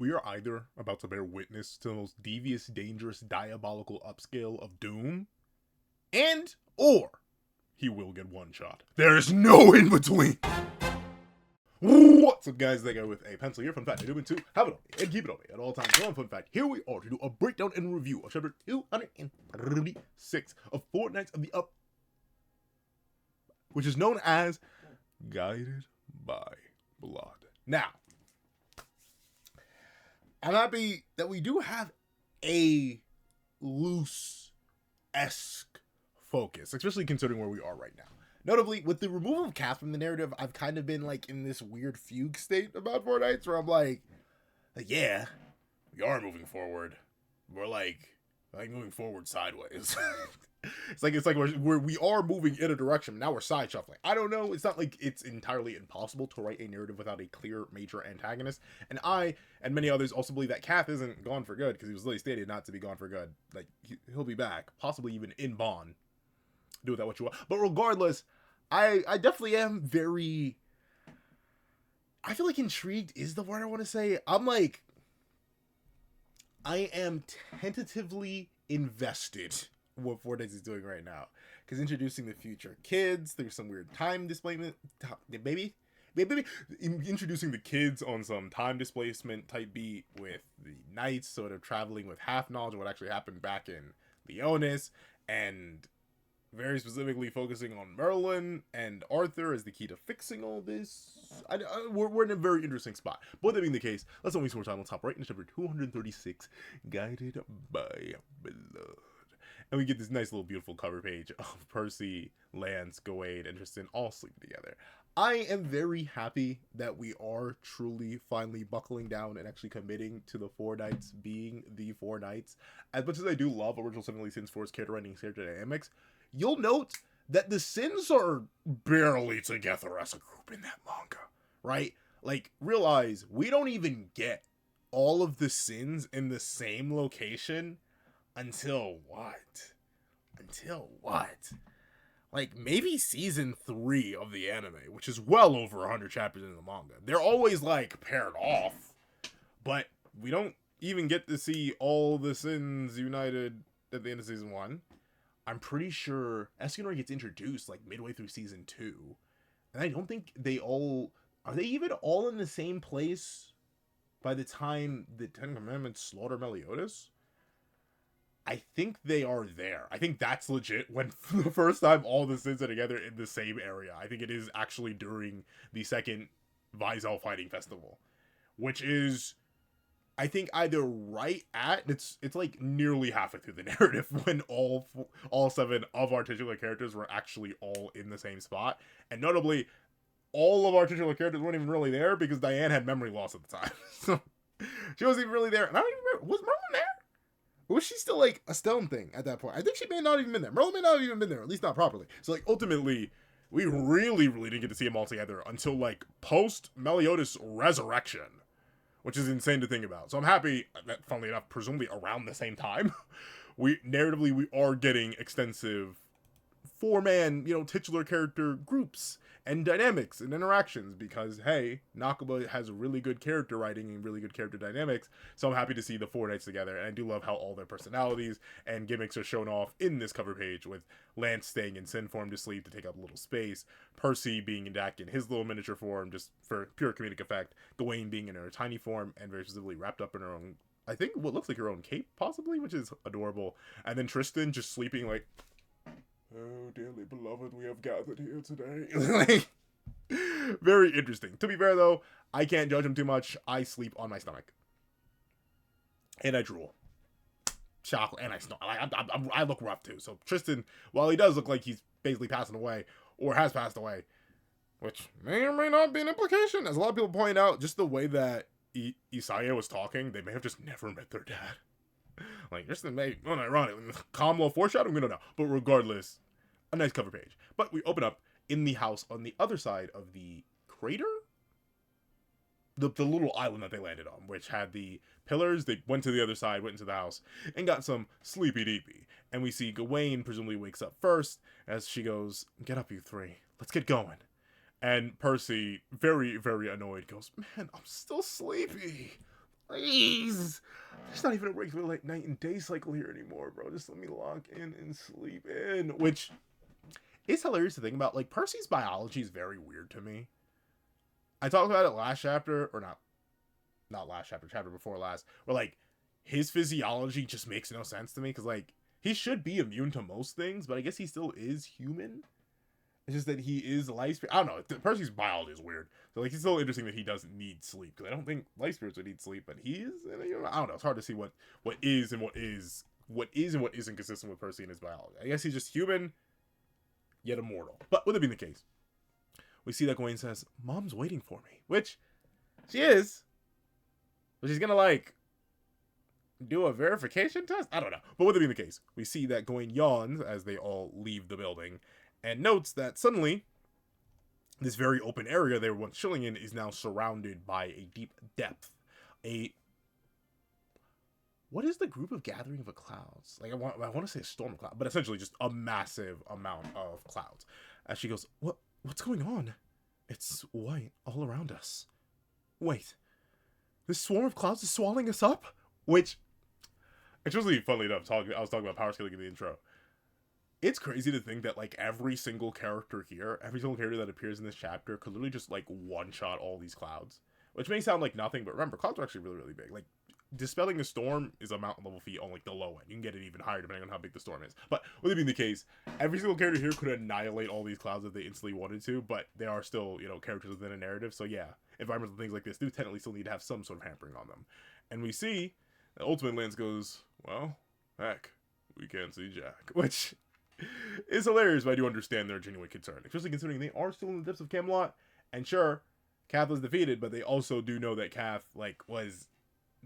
We are either about to bear witness to the most devious, dangerous, diabolical upscale of doom, and or he will get one shot. There is no in between. What's up, guys? They go with a pencil here. Fun fact, I do mean to have it on me and keep it on me at all times. One fun fact, here we are to do a breakdown and review of chapter 236 of Four Knights of the Up, which is known as Guided by Blood. Now, I'm happy that we do have a loose-esque focus, especially considering where we are right now. Notably, with the removal of Kath from the narrative, I've kind of been like in this weird fugue state about Four Knights where I'm like, yeah, we are moving forward. We're like moving forward sideways. it's like we are moving in a direction. Now we're side shuffling. I don't know. It's not like it's entirely impossible to write a narrative without a clear major antagonist. And I and many others also believe that Kath isn't gone for good because he was literally stated not to be gone for good. Like he'll be back, possibly even in Bond. Do with that what you want. But regardless, I definitely am very, I feel like intrigued is the word I want to say. I am tentatively invested in what Four Knights is doing right now. Because introducing the future kids, there's some weird time displacement, maybe introducing the kids on some time displacement type beat with the knights sort of traveling with half knowledge of what actually happened back in Leonis, and very specifically focusing on Merlin and Arthur as the key to fixing all this. We're in a very interesting spot. But that being the case, let's not waste more time. Let's hop right into chapter 236, Guided by Blood. And we get this nice little beautiful cover page of Percy, Lance, Gawain, and Tristan all sleeping together. I am very happy that we are truly finally buckling down and actually committing to the Four Knights being the Four Knights. As much as I do love original Seven-Deadly Sins character writing and character dynamics, you'll note that the Sins are barely together as a group in that manga, right? Like, realize we don't even get all of the Sins in the same location until what? Like, maybe season 3 of the anime, which is well over 100 chapters in the manga. They're always, like, paired off, but we don't even get to see all the Sins united at the end of season 1. I'm pretty sure Escanor gets introduced like midway through season 2. And I don't think are they even all in the same place by the time the Ten Commandments slaughter Meliodas? I think they are there. I think that's legit when for the first time all the Sins are together in the same area. I think it is actually during the second Vizel fighting festival, which is, I think, either right at, it's like nearly halfway through the narrative when all 7 of our titular characters were actually all in the same spot. And notably, all of our titular characters weren't even really there because Diane had memory loss at the time. So she wasn't even really there. And I don't even remember, was Merlin there? Or was she still like a stone thing at that point? I think she may not even been there. Merlin may not have even been there, at least not properly. So like ultimately, we really didn't get to see them all together until like post Meliodas resurrection, which is insane to think about. So I'm happy that, funnily enough, presumably around the same time, we are getting extensive 4-man, titular character groups and dynamics and interactions because, hey, Nakaba has really good character writing and really good character dynamics. So I'm happy to see the Four Knights together, and I do love how all their personalities and gimmicks are shown off in this cover page, with Lance staying in Sin form to sleep to take up a little space, Percy being back in his little miniature form just for pure comedic effect, Gawain being in her tiny form and very specifically wrapped up in her own, I think what looks like her own cape possibly, which is adorable, and then Tristan just sleeping like, oh, dearly beloved, we have gathered here today. Like, very interesting. To be fair, though, I can't judge him too much. I sleep on my stomach. And I drool. Chocolate, and I snore. I look rough, too. So, Tristan, while he does look like he's basically passing away, or has passed away, which may or may not be an implication, as a lot of people point out, just the way that Isaiah was talking, they may have just never met their dad. Like, Tristan may, unironically, calm little foreshadowing, we don't know. But regardless, a nice cover page. But we open up in the house on the other side of the crater? The little island that they landed on, which had the pillars. They went to the other side, went into the house, and got some sleepy-deepy. And we see Gawain presumably wakes up first, as she goes, get up, you 3. Let's get going. And Percy, very, very annoyed, goes, man, I'm still sleepy. Please. There's not even a regular like night and day cycle here anymore, bro. Just let me lock in and sleep in. Which is hilarious to think about. Like, Percy's biology is very weird to me. I talked about it last chapter, or not last chapter, chapter before last, where like his physiology just makes no sense to me, because like he should be immune to most things, but I guess he still is human. It's just that he is life spirit. I don't know. Percy's biology is weird. So like, it's so interesting that he doesn't need sleep, because I don't think life spirits would need sleep, but he is. I don't know. It's hard to see what is and what isn't consistent with Percy and his biology. I guess he's just human, yet immortal. But with it being the case, we see that Gawain says, "Mom's waiting for me," which she is, but she's gonna like do a verification test. I don't know. But with it being the case, we see that Gawain yawns as they all leave the building, and notes that suddenly this very open area they were once chilling in is now surrounded by a deep depth. What is the group of gathering of the clouds? Like, I want to say a storm of clouds, but essentially just a massive amount of clouds. As she goes, what's going on? It's white all around us. Wait, this swarm of clouds is swallowing us up? Which, it's really funny enough, I was talking about power scaling in the intro. It's crazy to think that like every single character that appears in this chapter could literally just like one-shot all these clouds. Which may sound like nothing, but remember, clouds are actually really, really big. Like, dispelling the storm is a mountain level feat on like the low end. You can get it even higher depending on how big the storm is. But with it being the case, every single character here could annihilate all these clouds if they instantly wanted to, but they are still, characters within a narrative. So yeah, environmental things like this do technically still need to have some sort of hampering on them. And we see that Ultimate Lance goes, well, heck, we can't see Jack. Which is hilarious, but I do understand their genuine concern. Especially considering they are still in the depths of Camelot. And sure, Kath was defeated, but they also do know that Kath, was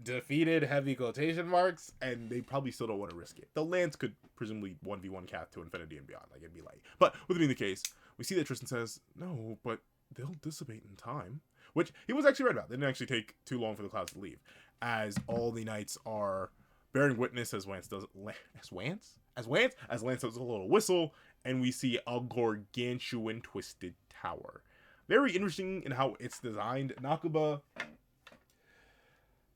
defeated, heavy quotation marks, and they probably still don't want to risk it. The Lance could presumably 1v1 Kath to infinity and beyond. It'd be light. But with it being the case, we see that Tristan says, no, but they'll dissipate in time. Which he was actually right about. They didn't actually take too long for the clouds to leave. As all the knights are bearing witness as Lance does a little whistle, and we see a gargantuan twisted tower. Very interesting in how it's designed. Nakuba,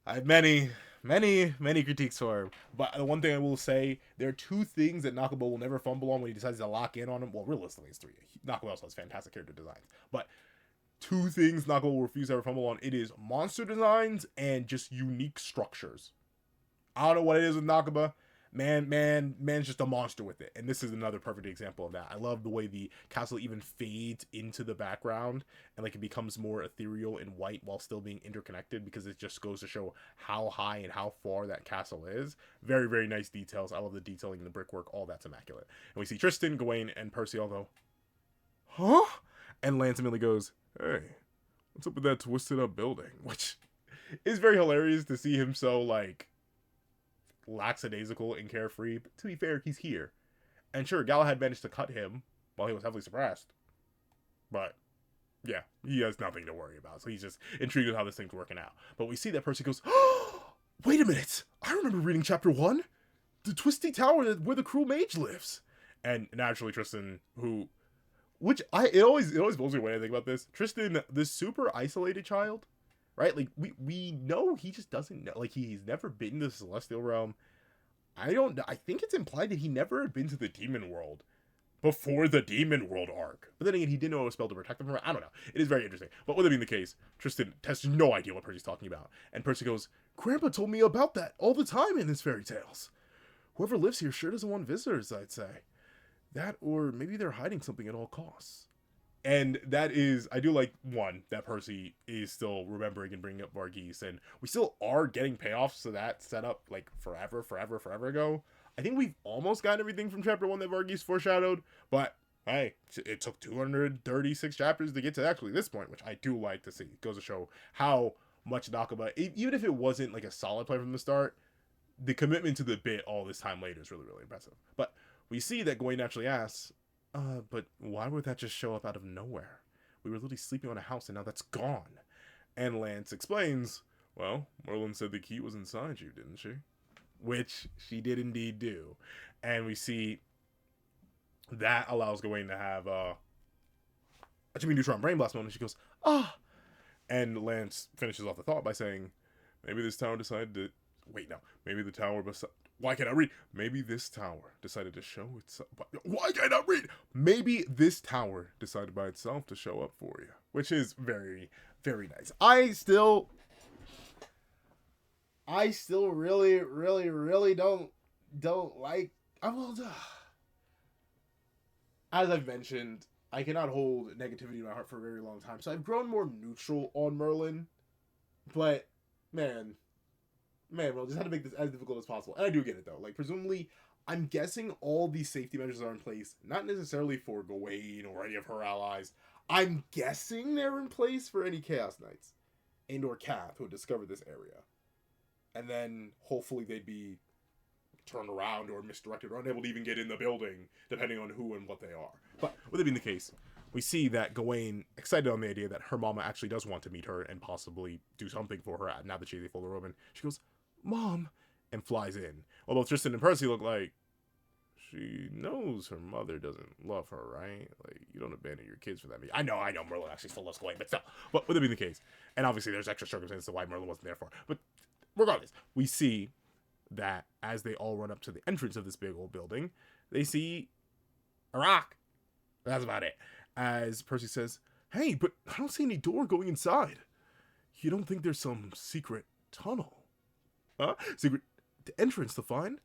I have many critiques for him, but the one thing I will say, there are two things that Nakuba will never fumble on when he decides to lock in on him. Well, realistically, it's three. Nakuba also has fantastic character designs, but two things Nakuba will refuse to ever fumble on. It is monster designs and just unique structures. I don't know what it is with Nakuba. Man's just a monster with it. And this is another perfect example of that. I love the way the castle even fades into the background and it becomes more ethereal and white while still being interconnected, because it just goes to show how high and how far that castle is. Very, very nice details. I love the detailing, the brickwork, all that's immaculate. And we see Tristan, Gawain, and Percy all go, huh? And Lance immediately goes, hey, what's up with that twisted up building? Which is very hilarious to see him so lackadaisical and carefree, but to be fair, he's here. And sure, Galahad managed to cut him while he was heavily suppressed, but yeah, he has nothing to worry about, so he's just intrigued with how this thing's working out. But we see that Percy goes, oh, wait a minute, I remember reading chapter 1, the twisty tower where the cruel mage lives. And naturally Tristan, it always blows me away I think about this. Tristan, this super isolated child, right? Like, we know he just doesn't know. Like, he's never been to the Celestial Realm. I think it's implied that he never had been to the Demon World before the Demon World arc. But then again, he didn't know a spell to protect him from it. I don't know. It is very interesting. But with it being the case, Tristan has no idea what Percy's talking about. And Percy goes, Grandpa told me about that all the time in his fairy tales. Whoever lives here sure doesn't want visitors, I'd say. That, or maybe they're hiding something at all costs. And that is, I do like, one, that Percy is still remembering and bringing up Varghese, and we still are getting payoffs to that setup, forever ago. I think we've almost gotten everything from chapter 1 that Varghese foreshadowed, but, hey, it took 236 chapters to get to actually this point, which I do like to see. It goes to show how much Nakuba, even if it wasn't, a solid play from the start, the commitment to the bit all this time later is really, really impressive. But we see that Gawain actually asks, but why would that just show up out of nowhere? We were literally sleeping on a house and now that's gone. And Lance explains, well, Merlin said the key was inside you, didn't she? Which she did indeed do. And we see that allows Gawain to have a Jimmy Neutron Brain Blast moment, and she goes, ah! And Lance finishes off the thought by saying, Maybe this tower decided to... Wait, no. Maybe the tower... Why can't I read? Maybe this tower decided to show itself... Why can't I read? Maybe this tower decided by itself to show up for you. Which is very, very nice. I still really, really, really don't like... As I've mentioned, I cannot hold negativity in my heart for a very long time. So I've grown more neutral on Merlin. But, man, well, just had to make this as difficult as possible. And I do get it, though. Like, presumably, I'm guessing all these safety measures are in place, not necessarily for Gawain or any of her allies. I'm guessing they're in place for any Chaos Knights and or Cath who discover this area. And then, hopefully, they'd be turned around or misdirected or unable to even get in the building, depending on who and what they are. But, with it being the case, we see that Gawain, excited on the idea that her mama actually does want to meet her and possibly do something for her now that she's a full Roman. She goes, Mom, and flies in. Although Tristan and Percy look like she knows her mother doesn't love her, right? Like, you don't abandon your kids for that. I know Merlin actually still loves Gawain, but still. But with it being the case, and obviously there's extra circumstances to why Merlin wasn't there for her. But regardless, we see that as they all run up to the entrance of this big old building, they see a rock. That's about it. As Percy says, hey, but I don't see any door going inside. You don't think there's some secret tunnel? Huh? Secret entrance to find?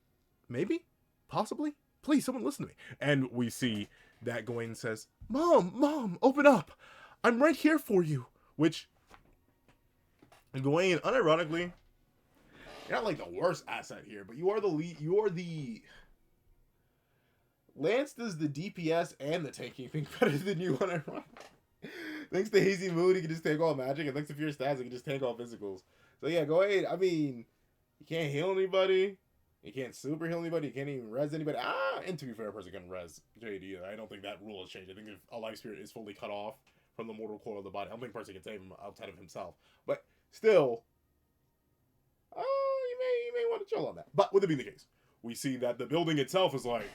Maybe? Possibly? Please, someone listen to me. And we see that Gawain says, Mom, open up. I'm right here for you. Which, Gawain, unironically, you're not like the worst asset here, but you are the lead. You are the... Lance does the DPS and the tanking thing better than you unironically. Thanks to Hazy Moon, he can just tank all magic, and thanks to Fierce Stats, he can just tank all physicals. So yeah, Gawain, I mean, you can't heal anybody. You can't super heal anybody. You can't even res anybody. And to be fair, a person can res JD either. I don't think that rule has changed. I think if a life spirit is fully cut off from the mortal core of the body, I don't think a person can save him outside of himself. But still, you may want to chill on that. But with it being the case, we see that the building itself is like,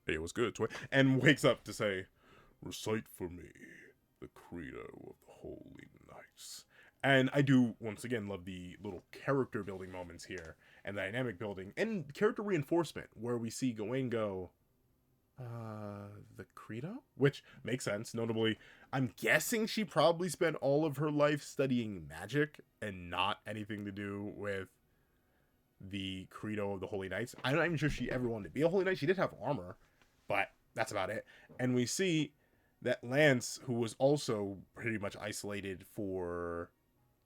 hey, it was good, twin. And wakes up to say, recite for me the credo of the holy knights. And I do, once again, love the little character building moments here, and the dynamic building, and character reinforcement, where we see Gawain go, the credo? Which makes sense. Notably, I'm guessing she probably spent all of her life studying magic, and not anything to do with the credo of the holy knights. I'm not even sure she ever wanted to be a holy knight. She did have armor, but that's about it. And we see that Lance, who was also pretty much isolated for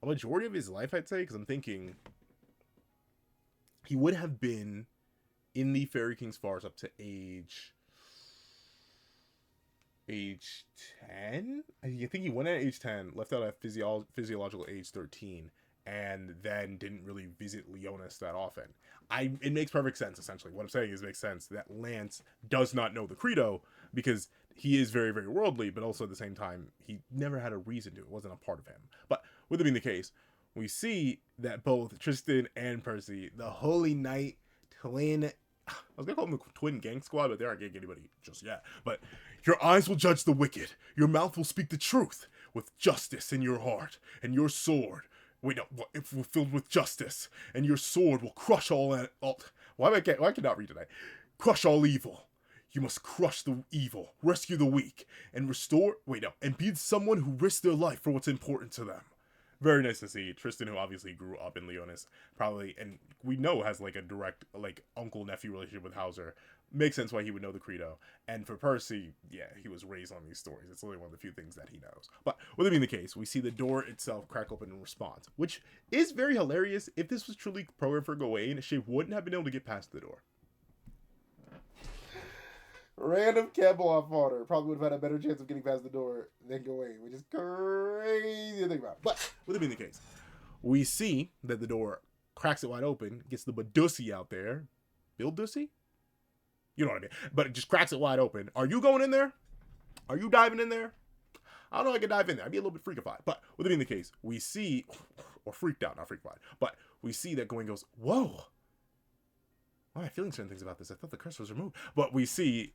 a majority of his life, I'd say, because I'm thinking he would have been in the Fairy King's Forest up to age 10? I think he went at age 10, left out at physiological age 13, and then didn't really visit Leonis that often. It makes perfect sense, essentially. What I'm saying is it makes sense that Lance does not know the credo, because he is very, very worldly, but also at the same time, he never had a reason to. It wasn't a part of him. But with it being the case, we see that both Tristan and Percy, the Holy Knight twin, I was going to call them the twin gang squad, but they aren't getting anybody just yet. But your eyes will judge the wicked. Your mouth will speak the truth with justice in your heart, and your sword... Wait, no, if we're filled with justice, and your sword will crush all... Why can I not read tonight? Crush all evil. You must crush the evil, rescue the weak, and restore... Wait, no, and be someone who risks their life for what's important to them. Very nice to see. Tristan, who obviously grew up in Leonis, probably, and we know has like a direct, like, uncle-nephew relationship with Hauser. Makes sense why he would know the credo. And for Percy, yeah, he was raised on these stories. It's only one of the few things that he knows. But with it being the case, we see the door itself crack open in response, which is very hilarious. If this was truly programmed for Gawain, she wouldn't have been able to get past the door. Random Campbell off water probably would have had a better chance of getting past the door than Gawain, which is crazy to think about. But with it being the case, we see that the door cracks it wide open, gets the Badussy out there. Bill Dussy? You know what I mean. But it just cracks it wide open. Are you going in there? Are you diving in there? I don't know if I can dive in there. I'd be a little bit freakified. But with it being the case, we see, or freaked out, not freakified, but we see that Gawain goes, whoa. Why am I feeling certain things about this? I thought the curse was removed. But we see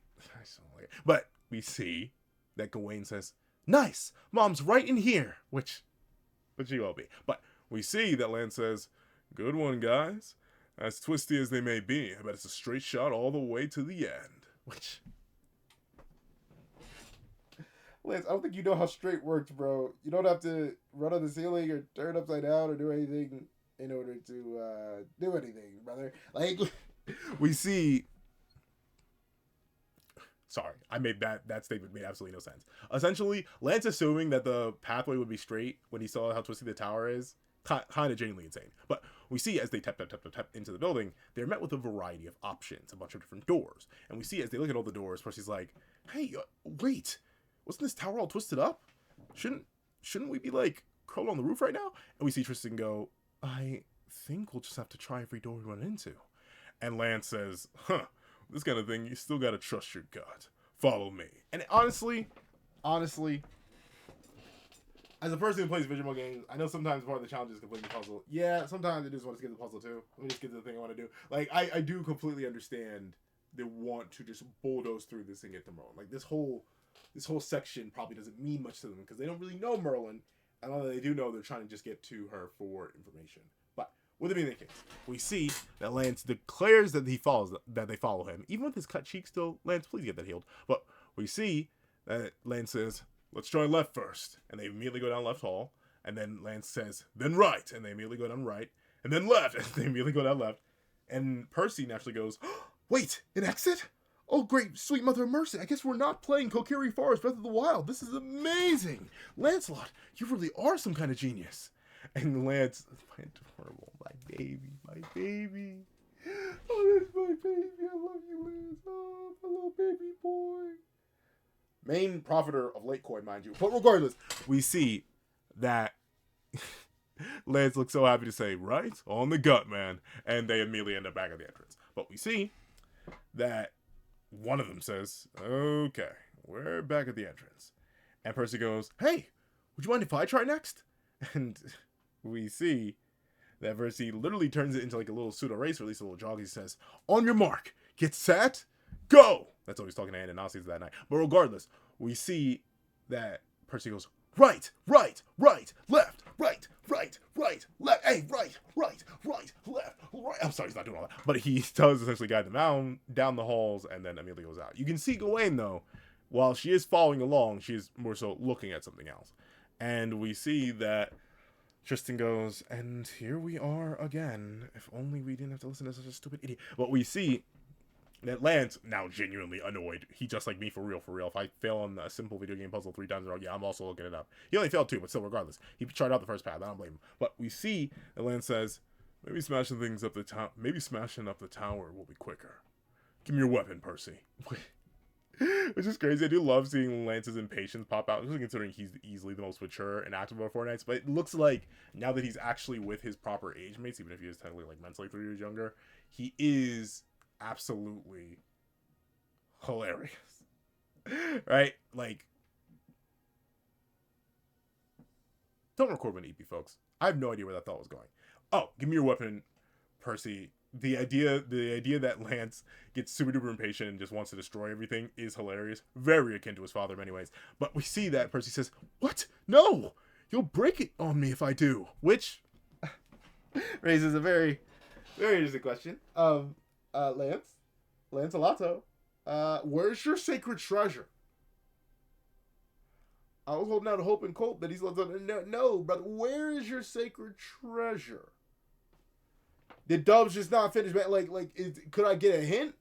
that Gawain says, nice, Mom's right in here, which she will be. But we see that Lance says, "Good one, guys. As twisty as they may be, I bet it's a straight shot all the way to the end." Which, Lance, I don't think you know how straight works, bro. You don't have to run on the ceiling or turn upside down or do anything in order to do anything, brother. Like, we see. Sorry, I made that statement made absolutely no sense. Essentially, Lance assuming that the pathway would be straight when he saw how twisty the tower is, kind of genuinely insane. But we see as they tap into the building, they're met with a variety of options, a bunch of different doors. And we see as they look at all the doors, Percy's like, "Hey, wait, wasn't this tower all twisted up? Shouldn't we be like curled on the roof right now?" And we see Tristan go, "I think we'll just have to try every door we run into." And Lance says, "Huh. This kind of thing, you still gotta trust your gut. Follow me." And honestly, as a person who plays visual games, I know sometimes part of the challenge is completing the puzzle. Yeah, sometimes I just want to skip the puzzle too. Let me just get to the thing I want to do. Like, I do completely understand they want to just bulldoze through this and get to Merlin. Like, this whole section probably doesn't mean much to them because they don't really know Merlin. And although they do know, they're trying to just get to her for information. But with it being the case, we see that Lance declares that they follow him, even with his cut cheek still. "Lance, please get that healed." But we see that Lance says, "Let's try left first," and they immediately go down left hall. And then Lance says, "Then right," and they immediately go down right. And then left, and they immediately go down left. And Percy naturally goes, "Wait, an exit? Oh, great, sweet mother of mercy. I guess we're not playing Kokiri Forest Breath of the Wild. This is amazing. Lancelot, you really are some kind of genius." And Lance, "My adorable, my baby. Oh, that's my baby. I love you, Lance. Oh, my little baby boy." Main profiter of late coin, mind you. But regardless, we see that Lance looks so happy to say, "Right? On the gut, man." And they immediately end up back at the entrance. But we see that one of them says, "Okay, we're back at the entrance." And Percy goes, "Hey, would you mind if I try next?" And we see that Percy literally turns it into like a little pseudo race, or at least a little jog. He says, "On your mark, get set, go." That's always talking to Ananias that night. But regardless, we see that Percy goes, "Right, left, right, left. Hey, right, left, right." I'm sorry, he's not doing all that. But he does essentially guide them down the halls and then immediately goes out. You can see Gawain, though, while she is following along, she's more so looking at something else. And we see that Tristan goes, "And here we are again. If only we didn't have to listen to such a stupid idiot." But we see that Lance, now genuinely annoyed, he just like me for real. If I fail on a simple video game puzzle 3 times in a row, yeah, I'm also looking it up. He only failed 2, but still, regardless, he tried out the first path. I don't blame him. But we see that Lance says, maybe smashing up the tower will be quicker. Give me your weapon, Percy." Which is crazy. I do love seeing Lance's impatience pop out, especially considering he's easily the most mature and active of Four Knights. But it looks like now that he's actually with his proper age mates, even if he is technically like mentally 3 years younger, he is absolutely hilarious. Right? Like, don't record when EP, folks. I have no idea where that thought was going. "Oh, give me your weapon, Percy." The idea that Lance gets super duper impatient and just wants to destroy everything is hilarious. Very akin to his father in many ways. But we see that Percy says, "What? No! You'll break it on me if I do." Which raises a very, very interesting question. Lancelotto, where's your sacred treasure? I was holding out hope and hope that he's no, brother. Where is your sacred treasure? Did Dubs just not finish? Could I get a hint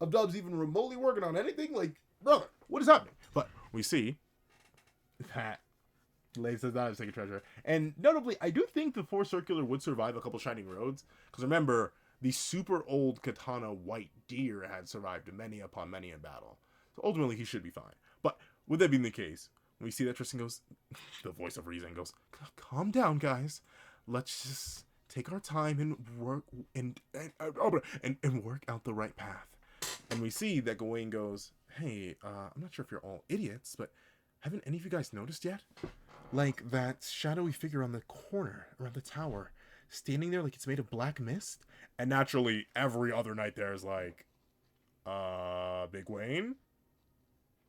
of Dubs even remotely working on anything? Like, brother, what is happening? But we see that Lance does not have sacred treasure. And notably, I do think the 4 circular would survive a couple shining roads. Because remember, the super old katana white deer had survived many upon many a battle. So ultimately, he should be fine. But with that being the case, we see that Tristan goes, the voice of reason goes, "Calm down, guys. Let's just take our time and work and work out the right path." And we see that Gawain goes, "Hey, I'm not sure if you're all idiots, but haven't any of you guys noticed yet? Like that shadowy figure on the corner around the tower, standing there like it's made of black mist?" And naturally, every other knight there is like, Big Wayne?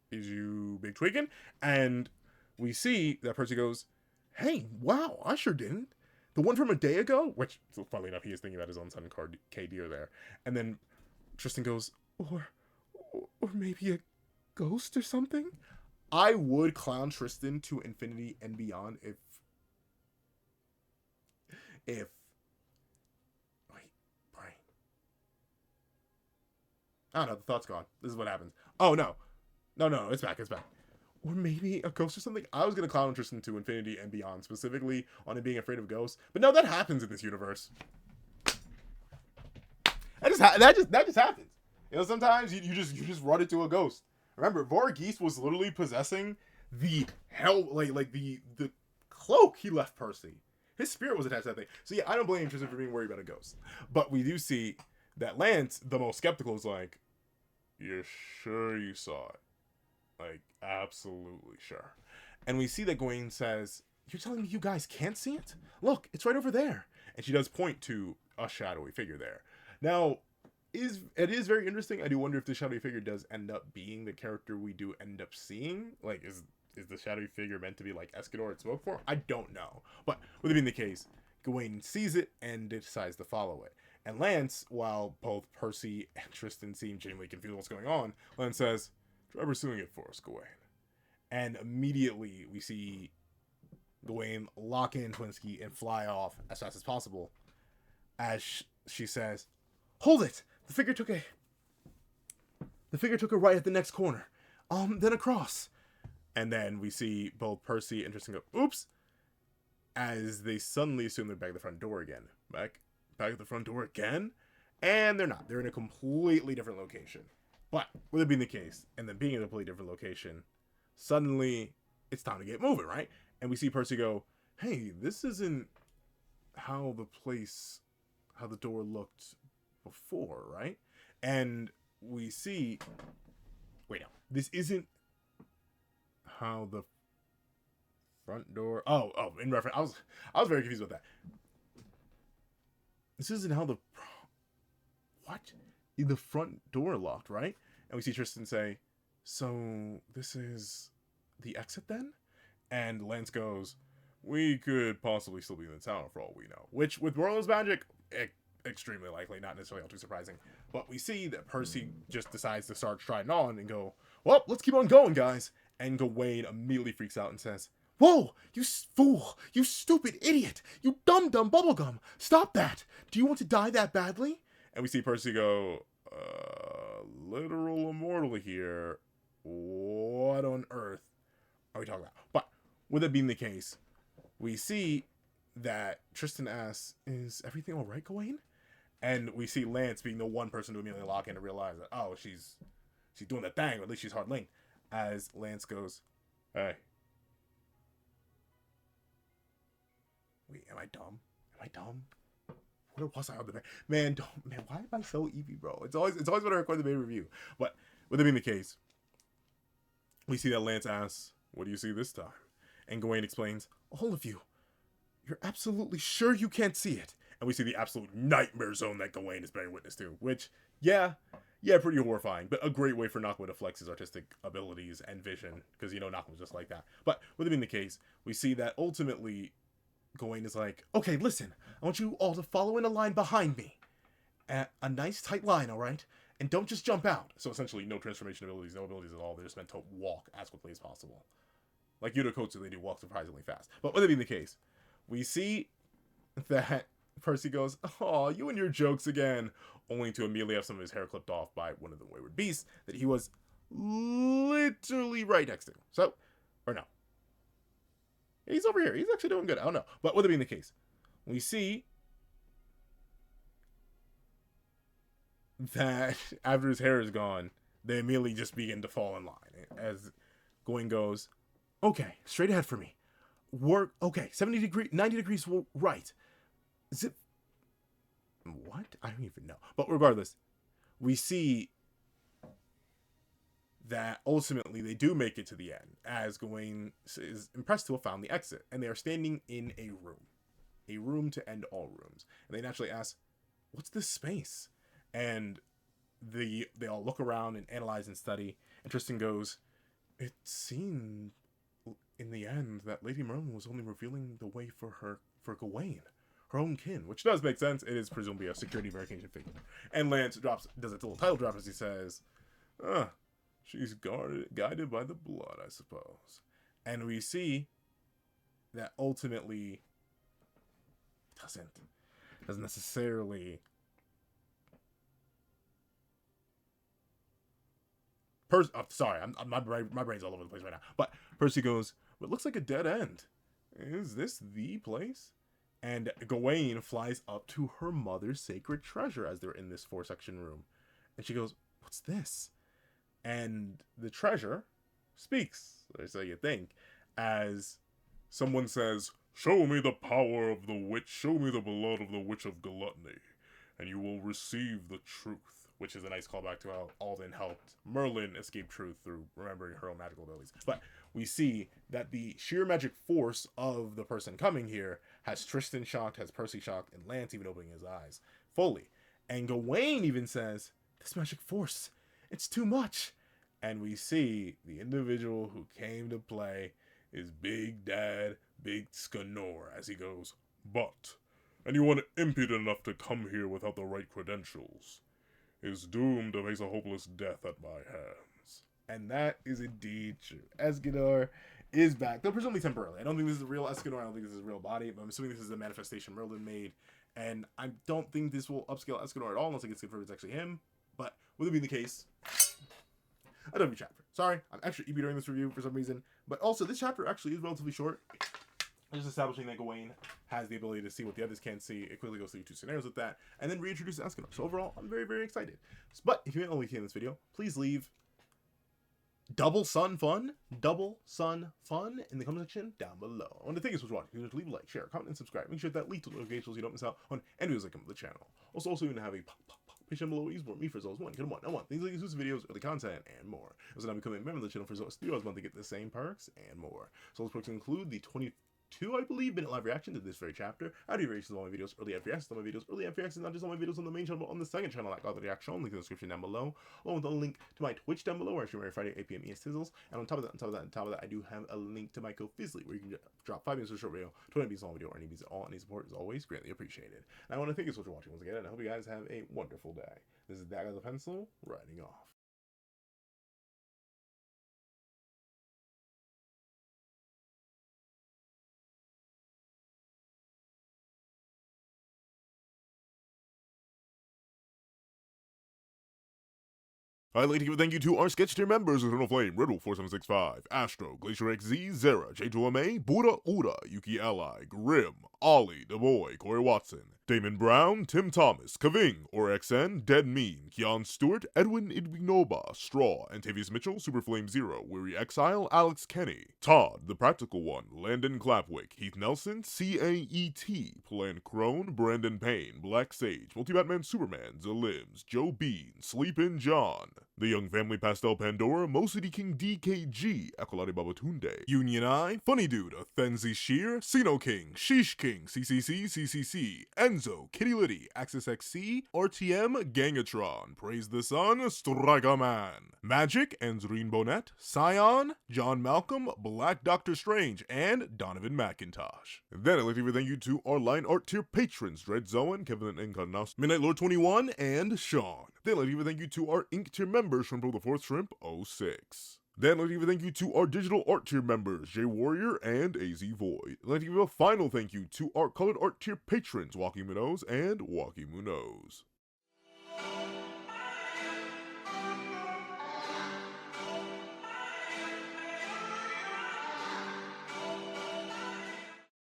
Is you big tweaking?" And we see that Percy goes, "Hey, wow, I sure didn't. The one from a day ago? Which, funnily enough, he is thinking about his own son, Kadir there. And then Tristan goes, or maybe a ghost or something? I would clown Tristan to infinity and beyond if... Wait, brain. I don't know, the thought's gone. This is what happens. Oh, no. No, it's back. Or maybe a ghost or something. I was going to clown Tristan to infinity and beyond, specifically on him being afraid of ghosts. But no, that happens in this universe. That just happens. You know, sometimes you just run into a ghost. Remember, Vorgeese was literally possessing the the cloak he left Percy. His spirit was attached to that thing. So yeah, I don't blame Tristan for being worried about a ghost. But we do see that Lance, the most skeptical, is like, "You're sure you saw it?" Like, absolutely sure. And we see that Gawain says, "You're telling me you guys can't see it? Look, it's right over there." And she does point to a shadowy figure there. Now, it is very interesting. I do wonder if the shadowy figure does end up being the character we do end up seeing. Like, is the shadowy figure meant to be like Escanor in smoke form? I don't know. But with it being the case, Gawain sees it and decides to follow it. And Lance, while both Percy and Tristan seem genuinely confused what's going on, Lance says, "Try pursuing it for us, Gawain." And immediately we see Gawain lock in Twinsky and fly off as fast as possible. As she says, "Hold it! The figure took a right at the next corner. Then across." And then we see both Percy and Tristan go, "Oops," as they suddenly assume they're back at the front door again. Back at the front door again? And they're not. They're in a completely different location. But with it being the case, and then being in a completely different location, suddenly it's time to get moving, right? And we see Percy go, "Hey, this isn't how the door looked before, right?" And we see, wait, no, this isn't how the front door, in reference, I was very confused about that. This isn't how the front door locked, right? And we see Tristan say, "So this is the exit then?" And Lance goes, "We could possibly still be in the town for all we know." Which, with Morlow's magic, extremely likely, not necessarily all too surprising. But we see that Percy just decides to start striding on and go, "Well, let's keep on going, guys." And Gawain immediately freaks out and says, "Whoa, you fool, you stupid idiot, you dumb bubblegum, stop that. Do you want to die that badly?" And we see Percy go, "Literal or mortal here. What on earth are we talking about?" But with it being the case, we see that Tristan asks, "Is everything all right, Gawain?" And we see Lance being the one person to immediately lock in and realize that, oh, she's doing that thing, or at least she's hard linked. As Lance goes, "Hey. Wait, am I dumb? What was I on the back? Man, why am I so Eevee, bro? It's always when I record the main review." But with it being the case, we see that Lance asks, "What do you see this time?" And Gawain explains, "All of you, you're absolutely sure you can't see it." And we see the absolute nightmare zone that Gawain is bearing witness to, which, yeah, pretty horrifying, but a great way for Nakama to flex his artistic abilities and vision, because, you know, Nakama's just like that. But with it being the case, we see that ultimately Gawain is like, "Okay, listen, I want you all to follow in a line behind me. A nice tight line, all right? And don't just jump out." So essentially, no transformation abilities, no abilities at all. They're just meant to walk as quickly as possible. Like Yudokotsu, they do walk surprisingly fast. But with it being the case, we see that Percy goes, "Oh, you and your jokes again," only to immediately have some of his hair clipped off by one of the wayward beasts that he was literally right next to. So, or no. He's over here. He's actually doing good. I don't know. But with it being the case, we see that after his hair is gone, they immediately just begin to fall in line. As Gawain goes, "Okay, straight ahead for me. Work, okay, 90 degrees right. Is it, what? I don't even know." But regardless, we see that ultimately they do make it to the end, as Gawain is impressed to have found the exit, and they are standing in a room to end all rooms. And they naturally ask, "What's this space?" And they all look around and analyze and study, and Tristan goes, "It seemed in the end that Lady Merlin was only revealing the way for Gawain. her own kin, which does make sense. It is presumably a security verification figure. And Lance does its little title drop as he says, she's guided by the blood, I suppose. And we see that ultimately doesn't necessarily my brain's all over the place right now. But Percy goes, "It looks like a dead end. Is this the place?" And Gawain flies up to her mother's sacred treasure as they're in this 4-section room. And she goes, "What's this?" And the treasure speaks, or so you think, as someone says, "Show me the power of the witch, show me the blood of the witch of gluttony, and you will receive the truth." Which is a nice callback to how Alden helped Merlin escape truth through remembering her own magical abilities. But we see that the sheer magic force of the person coming here has Tristan shocked, has Percy shocked, and Lance even opening his eyes fully. And Gawain even says, "This magic force, it's too much." And we see the individual who came to play is Big Dad, Big Escanor, as he goes, "But anyone impudent enough to come here without the right credentials is doomed to face a hopeless death at my hands." And that is indeed true. Escanor is back, though presumably temporarily. I don't think this is a real Escanor, I don't think this is a real body, but I'm assuming this is a manifestation Merlin made, and I don't think this will upscale Escanor at all, unless it gets confirmed it's actually him. But with it being the case, I don't have a chapter. Sorry, I'm extra EP during this review for some reason, but also this chapter actually is relatively short. Just establishing that Gawain has the ability to see what the others can't see. It quickly goes through 2 scenarios with that, and then reintroduces Escanor. So overall, I'm very, very excited. But if you haven't only seen this video, please leave double sun fun in the comment section down below. I want to thank you so much for watching. Please leave a like, share, comment, and subscribe. Make sure that link to notifications so you don't miss out on any videos that come to the channel. Also, you can have a page down below. Support me for as well as one. Get them one. Things like exclusive videos, early content, and more. Also, now becoming a member of the channel for as well as $3 a month to get the same perks and more. So those perks include the 22, I believe, minute live reaction to this very chapter. I do reactions on my videos, early after reactions on my videos, early after reactions, not just on my videos on the main channel, but on the second channel, like all the reaction, link in the description down below, along with a link to my Twitch down below, where I stream every Friday at 8 p.m. ES Tizzles. And on top of that, I do have a link to my Ko-Fizzly, where you can drop 5 minutes for a short video, 20 minutes long video, or any beats at all. Any support is always greatly appreciated. And I want to thank you so much for watching once again, and I hope you guys have a wonderful day. This is That Guy with a Pencil, writing off. I'd like to give a thank you to our sketch tier members: Eternal Flame, Riddle 4765, Astro, Glacier XZ, Zera, J2MA, Buddha Uda, Yuki Ally, Grim, Ollie, DeBoy, Corey Watson, Damon Brown, Tim Thomas, Kaving, OrXN, Dead Meme, Keon Stewart, Edwin Idwignoba, Straw, Antavius Mitchell, Superflame Zero, Weary Exile, Alex Kenny, Todd, The Practical One, Landon Clapwick, Heath Nelson, CAET, Plan Crone, Brandon Payne, Black Sage, Multi-Batman Superman, Zalims, Joe Bean, Sleepin' John, The Young Family Pastel Pandora, Mosity King DKG, Akolade Babatunde, Union Eye, Funny Dude, Athenzi Shear, Sino King, Sheesh King, CCC, Enzo, Kitty Liddy, Axis XC, RTM, Gangatron, Praise the Sun, Striker Man, Magic, Anzreen Bonnet, Scion, John Malcolm, Black Doctor Strange, and Donovan McIntosh. Then I'd like to give a thank you to our line art tier patrons: Dread Zoan, Kevin Encarnaus, Midnight Lord 21, and Sean. Then I'd like to give a thank you to our ink tier members: Shrimp the Fourth Shrimp 06. Then I'd like to give a thank you to our digital art tier members, J Warrior and AZ Void. I'd like to give a final thank you to our colored art tier patrons, Walking Munoz and Walking Munoz.